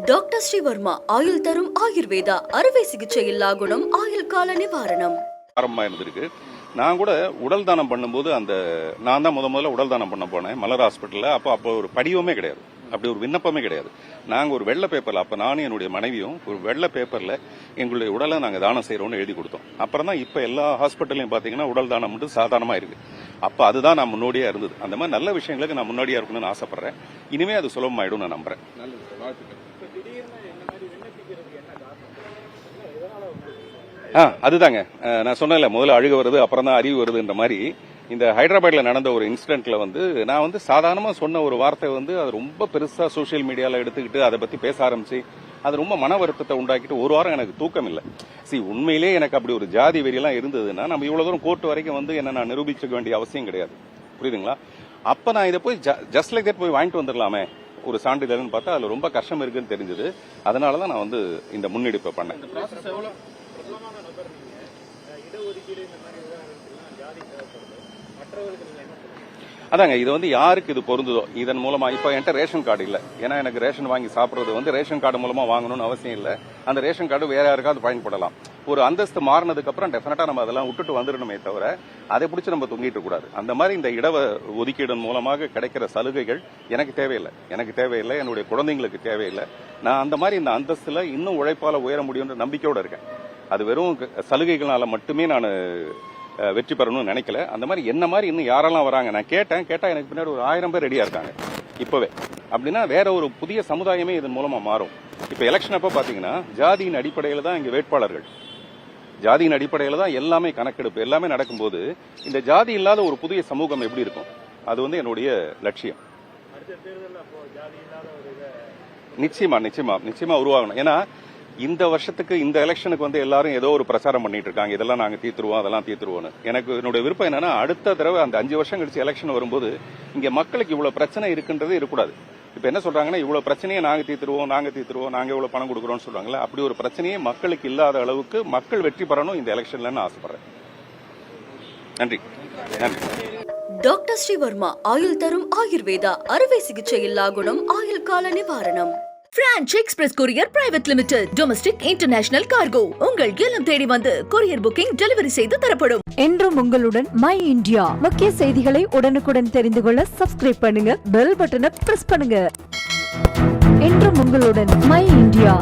Doctor Sreevarma ஆயுள் தரும் ஆயுர்வேதா அறுவை சிகிச்சை இல்லா குணம் ஆயுள் கால நிவாரணம் ஆரம்பமாக இருந்திருக்கு. நான் கூட உடல் தானம் பண்ணும்போது நான் தான் முதல்ல உடல் தானம் பண்ண போனேன் மலர் ஹாஸ்பிட்டலில். அப்போ ஒரு படிவமே கிடையாது, அப்படி ஒரு விண்ணப்பமே கிடையாது. நாங்கள் ஒரு வெள்ளை பேப்பரில், அப்போ நானும் என்னுடைய மனைவியும் ஒரு வெள்ளை பேப்பரில் எங்களுடைய உடலை நாங்கள் தானம் செய்கிறோம்னு எழுதி கொடுத்தோம். அப்புறம் தான் இப்போ எல்லா ஹாஸ்பிட்டல்லையும் பார்த்தீங்கன்னா உடல் தானம் மட்டும் சாதாரணமாக இருக்குது. அப்போ அதுதான் நான் முன்னோடியாக இருந்தது. அந்த மாதிரி நல்ல விஷயங்களுக்கு நான் முன்னாடியாக இருக்கணும்னு ஆசைப்படுறேன். இனிமே அது சுலபமாயிடும் நான் நம்புறேன். அதுதாங்க நான் சொன்னேன்ல, முதல்ல அழுக வருது அப்புறம் தான் அறிவு வருதுன்ற மாதிரி இந்த ஹைதராபாத்ல நடந்த ஒரு இன்சிடென்ட்ல நான் சாதாரணமா சொன்ன ஒரு வார்த்தை அது ரொம்ப பெருசா சோசியல் மீடியால எடுத்துக்கிட்டு அதை பத்தி பேச ஆரம்பிச்சு அது ரொம்ப மன வருத்தத்தை உண்டாக்கிட்டு ஒரு வாரம் எனக்கு தூக்கம் இல்லை. உண்மையிலே எனக்கு அப்படி ஒரு ஜாதி வெறியெல்லாம் இருந்ததுன்னா நம்ம இவ்வளவு தூரம் கோர்ட் வரைக்கும் என்ன நான் நிரூபிச்சுக்க வேண்டிய அவசியம் கிடையாது. புரியுதுங்களா? அப்ப நான் இதை போய் ஜஸ்ட் லைக் தட் போய் வாங்கிட்டு வந்துடலாமே ஒரு சான்றிதழ்னு பார்த்தா அதுல ரொம்ப கஷ்டம் இருக்குன்னு தெரிஞ்சது. அதனாலதான் நான் இந்த முன்னெடுப்பை பண்ணேன். அதாங்க, இது யாருக்கு இது பொருந்ததோ இதன் மூலமா. இப்ப என்கிட்ட ரேஷன் கார்டு இல்ல, ஏன்னா எனக்கு ரேஷன் வாங்கி சாப்பிடுறது ரேஷன் கார்டு மூலமா வாங்கணும்னு அவசியம் இல்ல. அந்த ரேஷன் கார்டு வேற யாருக்காவது பயன்படலாம். ஒரு அந்தஸ்து மாறினதுக்கு அப்புறம் டெஃபினட்டா நம்ம அதெல்லாம் விட்டுட்டு வந்துடணுமே தவிர அதை பிடிச்சி நம்ம தொங்கிட்டு கூடாது. அந்த மாதிரி இந்த இட ஒதுக்கீடு மூலமாக கிடைக்கிற சலுகைகள் எனக்கு தேவையில்லை, என்னுடைய குழந்தைங்களுக்கு தேவையில்லை. நான் அந்த மாதிரி இந்த அந்தஸ்துல இன்னும் உழைப்பால உயர முடியும்ன்ற நம்பிக்கையோட இருக்கேன். அது வெறும் சலுகைகளால மட்டுமே நான் வெற்றி பெறணும்னு நினைக்கல. அந்த மாதிரி என்ன மாதிரி இன்னும் யாரெல்லாம் வராங்க நான் கேட்டா எனக்கு பின்னாடி ஒரு 1000 பேர் ரெடியா இருக்காங்க இப்பவே. அப்படின்னா வேற ஒரு புதிய சமுதாயமே இதன் மூலமா மாறும். இப்ப எலெக்ஷன் அப்ப பாத்தீங்கன்னா ஜாதியின் அடிப்படையில தான் இங்க வேட்பாளர்கள், ஜாதியின் அடிப்படையில தான் எல்லாமே கணக்கெடுப்பு எல்லாமே நடக்கும்போது இந்த ஜாதி இல்லாத ஒரு புதிய சமூகம் எப்படி இருக்கும்? அது என்னுடைய லட்சியம். நிச்சயமா உருவாகணும். ஏன்னா இந்த வருஷத்துக்கு இந்த எலெக்ஷனுக்கு எல்லாரும் ஏதோ ஒரு பிரச்சாரம் பண்ணிட்டு இருக்காங்க, இதெல்லாம் நாங்க தீர்த்துருவோம் அதெல்லாம் தீர்த்துருவோம். எனக்கு என்னுடைய விருப்பம் என்னன்னா அடுத்த தடவை அந்த 5 வருஷம் கழிச்சு எலெக்ஷன் வரும்போது இங்க மக்களுக்கு இவ்வளவு பிரச்சனை இருக்குன்றது இருக்கக்கூடாது. இப்ப என்ன சொல்றாங்கன்னா இவ்வளவு பிரச்சனையை நாங்க தீர்த்துருவோம் நாங்க இவ்வளவு பணம் கொடுக்குறோம்னு சொல்றாங்களா, அப்படி ஒரு பிரச்சனையே மக்களுக்கு இல்லாத அளவுக்கு மக்கள் வெற்றி பெறணும் இந்த எலெக்ஷன்ல ஆசைப்படுறேன். நன்றி. டாக்டர் ஸ்ரீவர்மா ஆயுள் தரும் ஆயுர்வேதா அறுவை சிகிச்சை இல்லா குணம் ஆயுள் கால நிவாரணம். Branch express courier private limited domestic international cargo உங்கள் இல்லம் தேடி வந்து கொரியர் புக்கிங் டெலிவரி செய்து தரப்படும். என்றும் உங்களுடன் மை இந்தியா. முக்கிய செய்திகளை உடனுக்குடன் தெரிந்து கொள்ள சப்ஸ்கிரைப் பண்ணுங்க, பெல் பட்டனை பிரஸ் பண்ணுங்க. என்றும் உங்களுடன் மை இந்தியா.